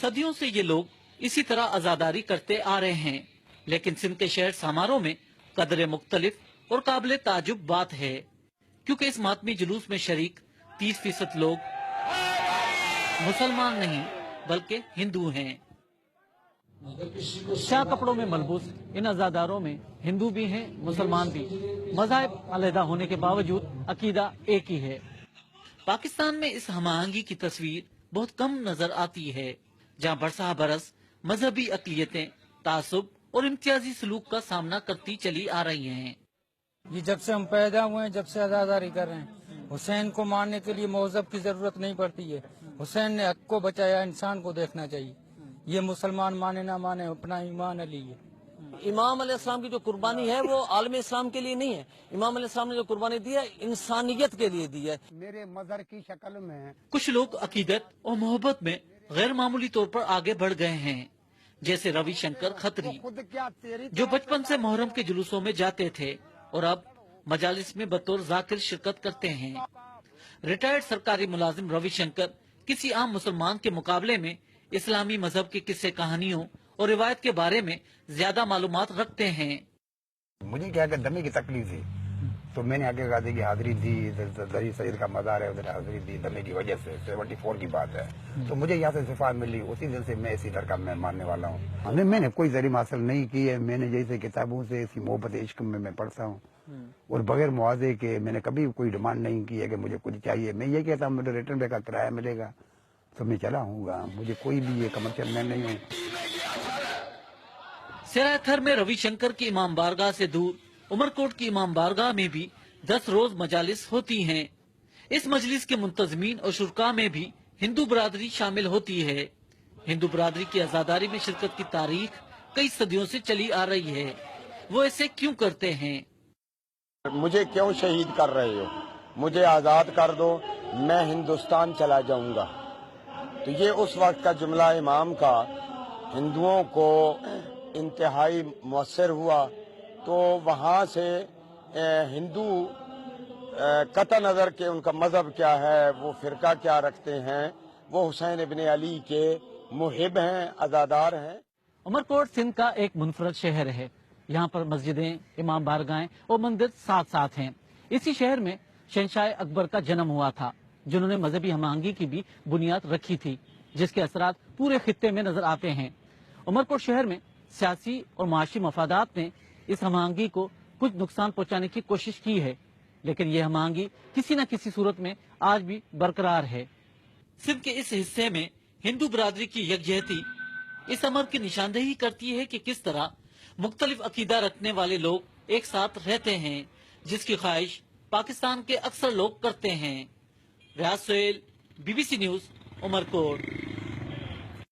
सदियों से ये लोग इसी तरह आजादारी करते आ रहे हैं, लेकिन सिंध के शहर समारोह में कदरे मुख्तलिफ और काबिले ताजुब बात है, क्योंकि इस मातमी जुलूस में शरीक 30% लोग मुसलमान नहीं बल्कि हिंदू हैं। शाह कपड़ों में मलबूस इन अजादारों में हिंदू भी हैं, मुसलमान भी। मज़ाहिब अलहदा होने के बावजूद अकीदा एक ही है। पाकिस्तान में इस हमआहंगी की तस्वीर बहुत कम नजर आती है, जहाँ बरसा बरस मजहबी अक़लियतें तासुब और इम्तियाजी सलूक का सामना करती चली आ रही हैं। ये जब से हम पैदा हुए हैं, जब से आजादारी कर रहे हैं, हुसैन को मानने के लिए मौजब की जरूरत नहीं पड़ती है। हुसैन ने हक को बचाया, इंसान को देखना चाहिए। ये मुसलमान माने ना माने, अपना ईमान अली है। इमाम अलैहिस्सलाम की जो कुर्बानी है वो आलम इस्लाम के लिए नहीं है। इमाम अलैहिस्सलाम ने जो कुर्बानी दी है इंसानियत के लिए दी है। मेरे मजहर की शक्ल में कुछ लोग अकीदत और मोहब्बत में गैर मामूली तौर पर आगे बढ़ गए हैं, जैसे रविशंकर खत्री, जो बचपन से मुहर्रम के जुलूसों में जाते थे और अब मजालिस में बतौर जाकिर शिरकत करते हैं। रिटायर्ड सरकारी मुलाजिम रविशंकर किसी आम मुसलमान के मुकाबले में इस्लामी मजहब के किस्से कहानियों और रिवायत के बारे में ज्यादा मालूमात रखते हैं। मुझे क्या दमे की तकलीफ थी, तो मैंने आगे कहा कि हाजिरी दी, दरी सईद का मज़ार है, उधर हाजिरी दी दमे की वजह से। 74 की बात है, तो मुझे यहाँ से शिफा मिली, उसी दिन से मैं इसी दर का मैं मानने वाला हूँ। मैंने कोई जरीम हासिल नहीं की है। मैंने जैसे किताबों से इसी मोहब्बत इश्क में मैं पढ़ता हूँ, और बगैर मुआवजे के मैंने कभी कोई डिमांड नहीं की है कि मुझे कुछ चाहिए। मैं ये कहता हूँ मुझे रिटर्न बैग का किराया मिलेगा तो मैं चला हूँगा, मुझे कोई भी ये कमर्शियल मैन नहीं हूँ। सिराथर में रविशंकर की इमाम बारगाह से दूर उमरकोट की इमाम बारगाह में भी 10 रोज मजालिस होती हैं। इस मजलिस के मुंतजमीन और शुरका में भी हिंदू बरादरी शामिल होती है। हिंदू बरादरी की आजादारी में शिरकत की तारीख कई सदियों से चली आ रही है। वो ऐसे क्यों करते हैं? मुझे क्यों शहीद कर रहे हो, मुझे आजाद कर दो, मैं हिंदुस्तान चला जाऊंगा। तो ये उस वक्त का जुमला इमाम का हिंदुओं को इंतहाई मुअस्सर हुआ। तो वहाँ से हिंदू कता नज़र के उनका मजहब क्या है, वो फिरका क्या रखते हैं, वो हुसैन इब्ने अली के मुहिब हैं, अज़ादार हैं। उमरकोट सिंध का एक मुनफरद शहर है। यहाँ पर मस्जिदें, इमाम बारगाहें और मंदिर साथ साथ हैं। इसी शहर में शहंशाह अकबर का जन्म हुआ था, जिन्होंने मजहबी हमआहंगी की भी बुनियाद रखी थी, जिसके असरात पूरे खित्ते में नजर आते हैं। उमरकोट शहर में सियासी और माशी मफादात ने इस हमआहंगी को कुछ नुकसान पहुंचाने की कोशिश की है, लेकिन यह हमआहंगी किसी न किसी सूरत में आज भी बरकरार है। सिंध के इस हिस्से में हिंदू बरादरी की यकजहती इस अमर की निशानदेही करती है कि किस तरह मुख्तलिफ अकीदा रखने वाले लोग एक साथ रहते हैं, जिसकी ख्वाहिश पाकिस्तान के अक्सर लोग करते हैं। रियाज सोहेल, BBC न्यूज़, उमरकोट।